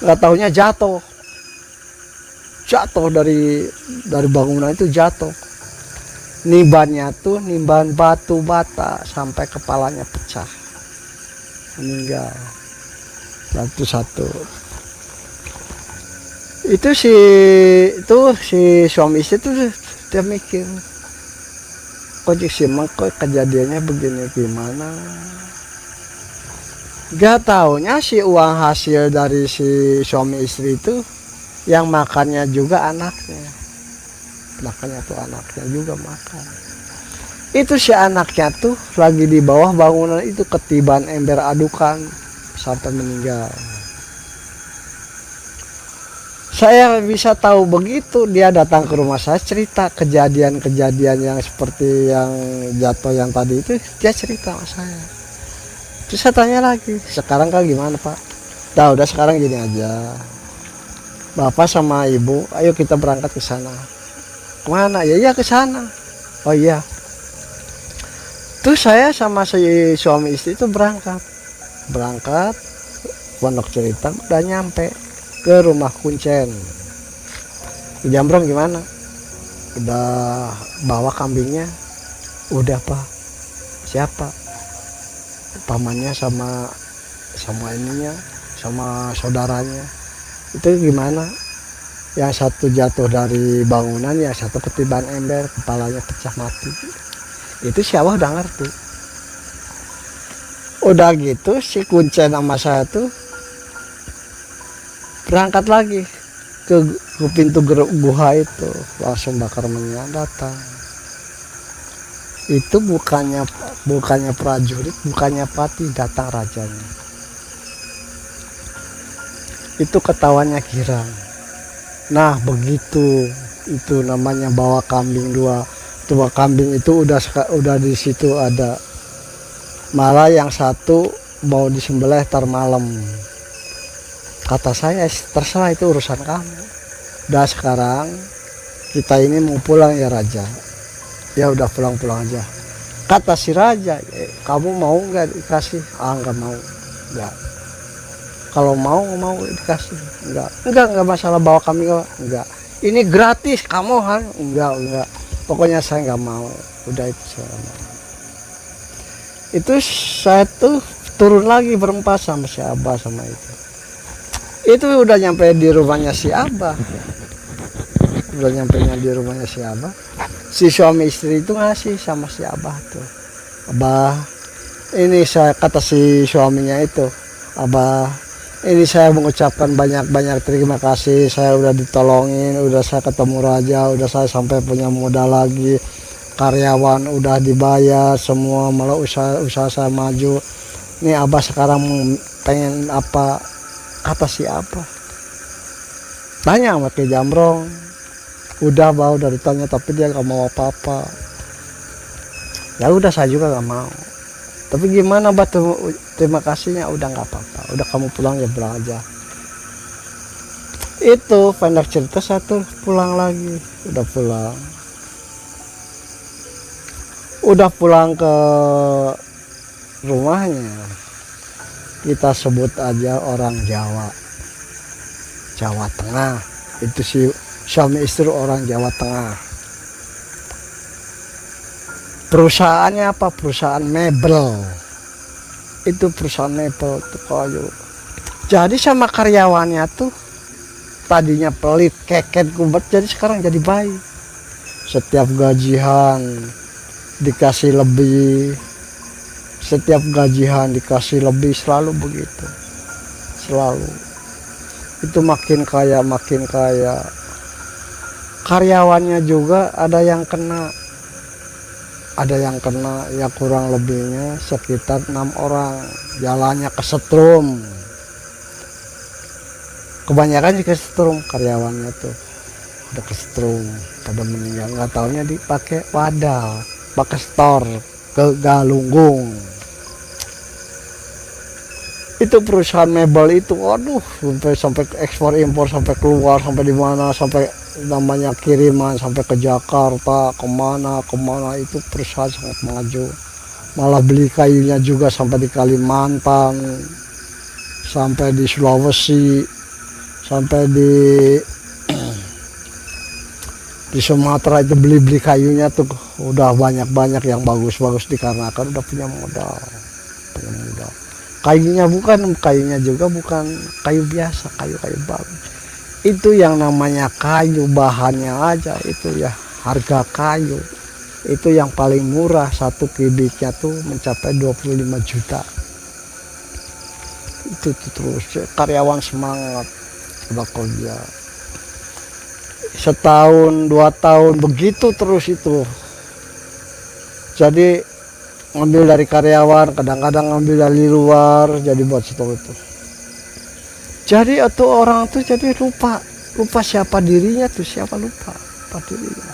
nggak taunya jatuh dari bangunan itu jatuh. Nimbannya tuh nimban batu bata sampai kepalanya pecah, meninggal satu. Itu si suami istri tuh dia mikir, kok si emang kok kejadiannya begini gimana. Gak taunya si uang hasil dari si suami istri itu yang makannya juga anaknya juga makan. Itu si anaknya tuh lagi di bawah bangunan itu ketiban ember adukan sampai meninggal. Saya bisa tahu begitu, dia datang ke rumah saya cerita kejadian-kejadian yang seperti yang jatuh yang tadi itu, dia cerita sama saya. Terus saya tanya lagi, sekarang kan gimana pak? Udah sekarang gini aja, bapak sama ibu, ayo kita berangkat ke sana. Kemana? Ya ke sana. Oh iya. Terus saya sama si suami istri itu berangkat Pondok Cerita, udah nyampe ke rumah Kuncen. Di Jambrong gimana? Udah bawa kambingnya? Udah pak. Siapa? Pamannya sama ininya, sama saudaranya. Itu gimana? Yang satu jatuh dari bangunan, yang satu ketiban ember, kepalanya pecah mati. Itu si Abah udah ngerti. Udah gitu si Kuncen sama saya tuh berangkat lagi ke pintu guha itu, langsung bakar minyak datang. Itu bukannya prajurit, bukannya pati, datang rajanya. Itu ketawanya girang. Nah begitu, itu namanya bawa kambing dua kambing itu udah di situ ada. Malah yang satu mau disembelih tar malam. Kata saya, terserah itu urusan kamu. Udah sekarang kita ini mau pulang ya Raja. Ya udah pulang aja. Kata si Raja, kamu mau nggak dikasih? Nggak mau. Nggak. Kalau mau dikasih. Nggak masalah bawa kami nggak. Ini gratis kamu kan? Enggak. Pokoknya saya nggak mau. Udah itu saya mau. Itu saya tuh turun lagi berempat sama si Abah sama itu. Itu udah nyampe di rumahnya si Abah. Si suami istri itu ngasih sama si Abah tuh. Abah, ini saya kata si suaminya itu, Abah, ini saya mengucapkan banyak terima kasih. Saya udah ditolongin, udah saya ketemu Raja, udah saya sampai punya modal lagi. Karyawan udah dibayar semua, malah usaha saya maju. Nih Abah sekarang pengen apa? Kata si Abah, tanya sama Ki Jambrong, Udah bau dari tanya, tapi dia nggak mau apa-apa. Ya udah, saya juga nggak mau. Tapi gimana batu, terima kasihnya, udah nggak apa-apa, udah kamu pulang ya, pulang aja. Itu pendek cerita, satu pulang lagi, udah pulang ke rumahnya. Kita sebut aja orang Jawa Tengah. Itu si suami istri orang Jawa Tengah. Perusahaannya apa? Perusahaan mebel. Itu perusahaan mebel tuh kayu. Jadi sama karyawannya tuh tadinya pelit, keket, kubat, jadi sekarang jadi baik. Setiap gajian dikasih lebih, setiap gajian dikasih lebih, selalu begitu, selalu. Itu makin kaya, makin kaya. Karyawannya juga ada yang kena, ya kurang lebihnya sekitar 6 orang. Jalannya kesetrum, kebanyakan juga kesetrum karyawannya tuh, udah kesetrum, pada meninggal. Nggak taunya dipakai wadal, pakai store ke Galunggung. Itu perusahaan mebel itu, aduh, sampai ekspor impor, sampai keluar, sampai di mana, sampai namanya kiriman sampai ke Jakarta, kemana, itu perusahaan sangat maju. Malah beli kayunya juga sampai di Kalimantan, sampai di Sulawesi, sampai di Sumatera itu beli kayunya tuh udah banyak yang bagus-bagus, dikarenakan udah punya modal. Kayunya juga bukan kayu biasa, kayu bagus. Itu yang namanya kayu, bahannya aja itu ya, harga kayu itu yang paling murah, 1 kubiknya tuh mencapai 25 juta. Itu terus karyawan semangat udah kerja setahun 2 tahun begitu terus itu. Jadi ngambil dari karyawan, kadang-kadang ngambil dari luar, jadi buat stok itu. Jadi itu orang tuh jadi lupa siapa dirinya tuh, lupa dirinya.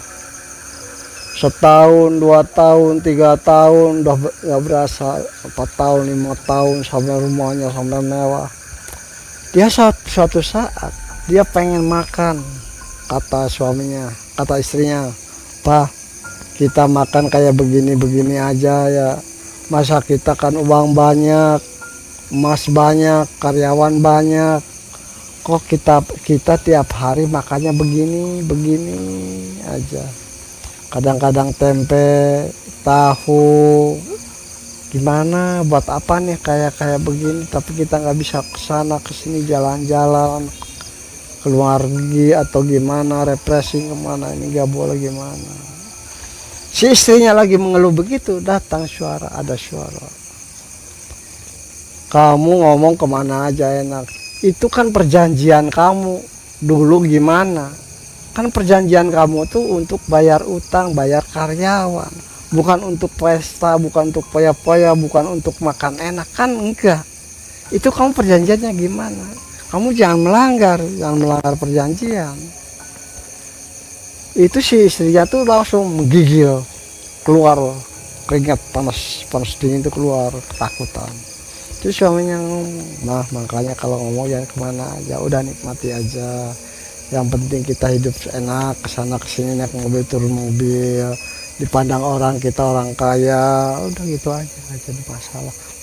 Setahun, 2 tahun, 3 tahun udah nggak berasa, 4 tahun, 5 tahun, sampai rumahnya sampai mewah. Dia suatu saat dia pengen makan, kata suaminya, kata istrinya, "Pak, kita makan kayak begini aja ya. Masa kita kan uang banyak, emas banyak, karyawan banyak. Kok kita tiap hari makannya begini aja. Kadang-kadang tempe, tahu, gimana buat apa nih kayak begini, tapi kita nggak bisa kesana kesini jalan-jalan, keluar pergi atau gimana, refreshing kemana, ini nggak boleh gimana." Si istrinya lagi mengeluh begitu, datang ada suara. "Kamu ngomong kemana aja enak. Itu kan perjanjian kamu dulu, gimana? Kan perjanjian kamu tuh untuk bayar utang, bayar karyawan. Bukan untuk pesta, bukan untuk poya-poya, bukan untuk makan enak, kan enggak. Itu kamu perjanjiannya gimana? Kamu jangan melanggar perjanjian." Itu si istrinya tuh langsung menggigil, keluar keringat panas dingin itu keluar, ketakutan. Terus suaminya ngomong, "Nah, makanya kalau ngomong jangan kemana aja, udah nikmati aja. Yang penting kita hidup enak, kesana kesini naik mobil turun mobil, dipandang orang kita orang kaya, udah gitu aja, nggak jadi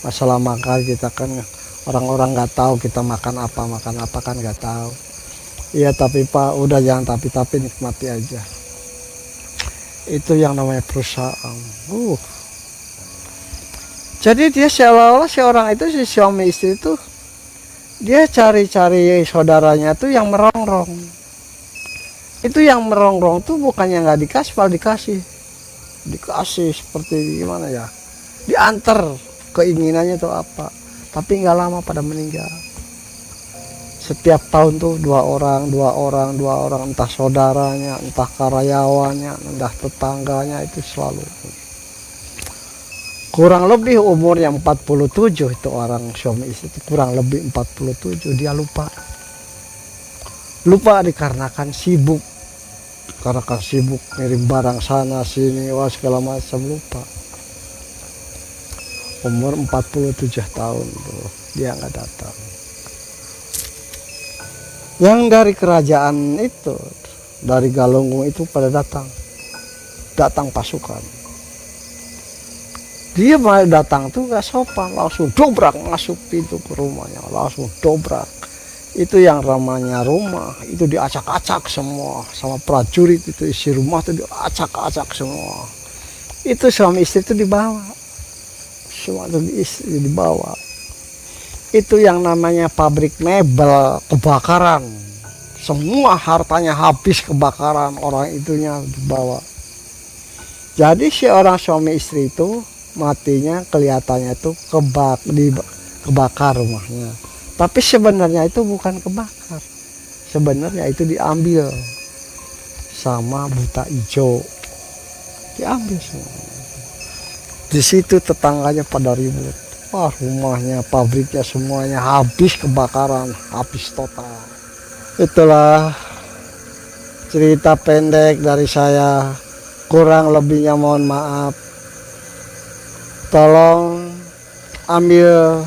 masalah makan kita kan orang-orang nggak tahu kita makan apa kan nggak tahu. Iya tapi Pak, udah jangan tapi nikmati aja." Itu yang namanya perusahaan. Jadi dia seolah-olah si orang itu, si suami istri itu, dia cari-cari saudaranya tuh yang merongrong. Itu yang merongrong tuh bukannya nggak dikasih, malah dikasih seperti gimana ya, diantar keinginannya tuh apa, tapi nggak lama pada meninggal. Setiap tahun tuh 2 orang, entah saudaranya, entah karyawannya, entah tetangganya, itu selalu. Kurang lebih umurnya 47 itu orang suami istri itu, kurang lebih 47, dia lupa dikarenakan sibuk karena kan sibuk ngirim barang sana sini, wah segala macam, lupa. Umur 47 tahun tuh dia nggak datang. Yang dari kerajaan itu, dari Galunggung itu pada datang pasukan. Dia mau datang tuh gak sopan, langsung dobrak masuk pintu ke rumahnya, langsung dobrak. Itu yang ramanya rumah, itu diacak-acak semua sama prajurit, itu isi rumah tuh diacak-acak semua. Itu suami istri itu dibawa, semua itu dibawa. Itu yang namanya pabrik mebel kebakaran, semua hartanya habis kebakaran, orang itunya dibawa. Jadi si orang suami istri itu matinya kelihatannya tuh kebakar rumahnya, tapi sebenarnya itu bukan kebakar, sebenarnya itu diambil sama buta hijau, diambil semua. Di situ tetangganya pada ribut, wah rumahnya, pabriknya semuanya habis kebakaran, habis total. Itulah cerita pendek dari saya, kurang lebihnya mohon maaf. Tolong ambil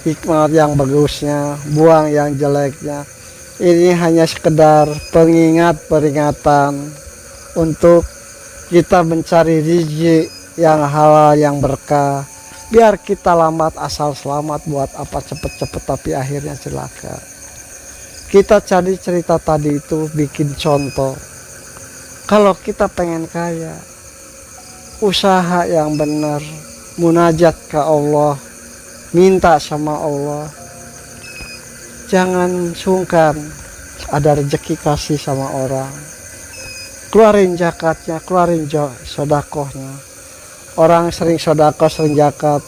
hikmat yang bagusnya, buang yang jeleknya. Ini hanya sekedar pengingat, peringatan untuk kita mencari rezeki yang halal, yang berkah. Biar kita lambat asal selamat, buat apa cepet-cepet tapi akhirnya celaka. Kita cari cerita tadi itu bikin contoh. Kalau kita pengen kaya, usaha yang benar, munajat ke Allah, minta sama Allah, jangan sungkan. Ada rezeki kasih sama orang, keluarin zakatnya, keluarin sodakohnya. Orang sering sodakoh, sering zakat,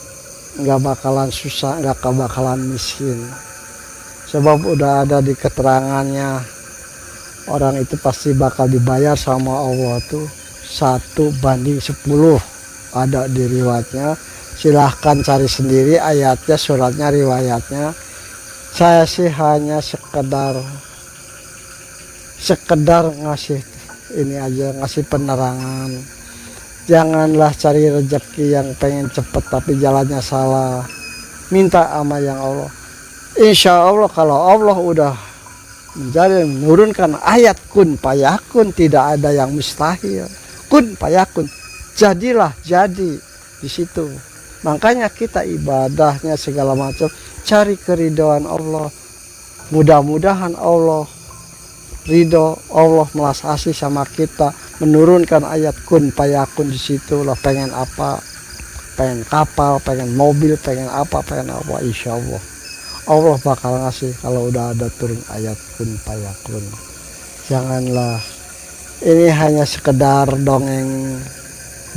nggak bakalan susah, nggak bakalan miskin. Sebab udah ada di keterangannya, orang itu pasti bakal dibayar sama Allah tuh 1:10. Ada di riwayatnya, silahkan cari sendiri ayatnya, suratnya, riwayatnya. Saya sih hanya sekedar ngasih ini aja, ngasih penerangan. Janganlah cari rezeki yang pengen cepet tapi jalannya salah. Minta sama yang Allah. Insya Allah kalau Allah udah menurunkan ayat kun payakun, tidak ada yang mustahil. Kun payakun, jadilah jadi di situ. Makanya kita ibadahnya segala macam cari keridhaan Allah. Mudah-mudahan Allah ridho, Allah melas asih sama kita, menurunkan ayat kun payakun di situ. Lah pengen apa? Pengen kapal, pengen mobil, pengen apa, insya Allah bakal ngasih kalau udah ada turun ayat kun payakun. Janganlah, ini hanya sekedar dongeng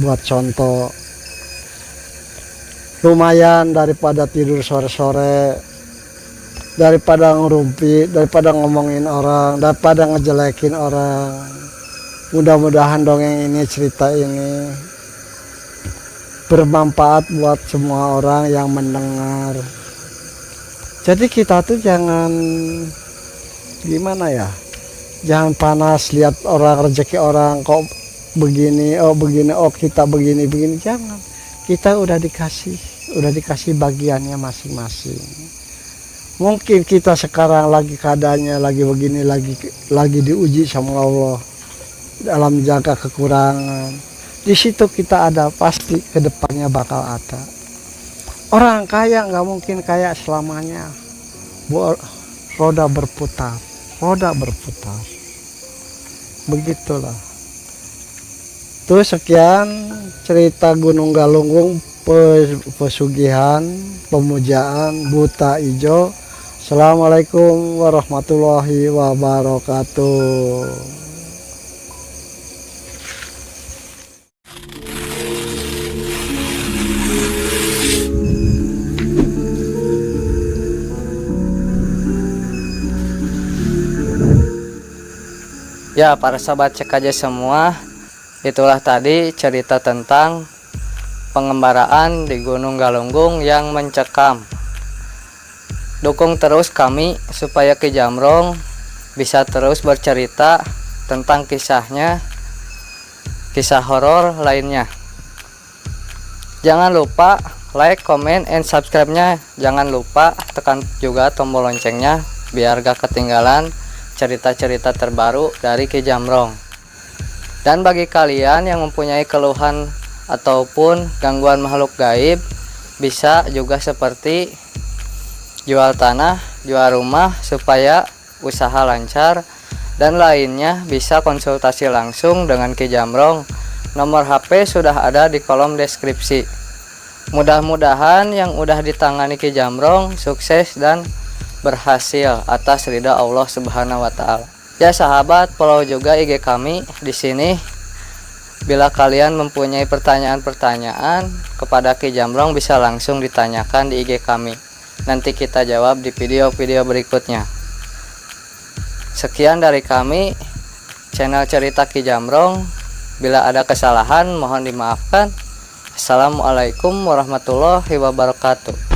buat contoh. Lumayan daripada tidur sore-sore, daripada ngerumpi, daripada ngomongin orang, daripada ngejelekin orang. Mudah-mudahan dongeng ini, cerita ini bermanfaat buat semua orang yang mendengar. Jadi kita tuh jangan gimana ya, jangan panas lihat orang, rezeki orang kok begini, oh kita begini, jangan. Kita udah dikasih bagiannya masing-masing. Mungkin kita sekarang lagi keadaannya lagi begini, lagi diuji sama Allah dalam jaga kekurangan. Di situ kita ada, pasti kedepannya bakal ada. Orang kaya nggak mungkin kaya selamanya. Roda berputar. Begitulah. Terus sekian cerita Gunung Galunggung, pesugihan, pemujaan buta ijo. Assalamualaikum warahmatullahi wabarakatuh. Ya, para sahabat cek aja semua, itulah tadi cerita tentang pengembaraan di Gunung Galunggung yang mencekam. Dukung terus kami supaya Ki Jamrong bisa terus bercerita tentang kisahnya, kisah horor lainnya. Jangan lupa like, comment, and subscribe-nya. Jangan lupa tekan juga tombol loncengnya biar gak ketinggalan cerita-cerita terbaru dari Ki Jamrong. Dan bagi kalian yang mempunyai keluhan ataupun gangguan makhluk gaib, bisa juga seperti jual tanah, jual rumah supaya usaha lancar dan lainnya, bisa konsultasi langsung dengan Ki Jamrong. Nomor HP sudah ada di kolom deskripsi. Mudah-mudahan yang udah ditangani Ki Jamrong sukses dan berhasil atas ridha Allah Subhanahu wa taala. Ya sahabat, follow juga IG kami di sini. Bila kalian mempunyai pertanyaan-pertanyaan kepada Ki Jamrong, bisa langsung ditanyakan di IG kami. Nanti kita jawab di video-video berikutnya. Sekian dari kami, channel Cerita Ki Jamrong. Bila ada kesalahan mohon dimaafkan. Assalamualaikum warahmatullahi wabarakatuh.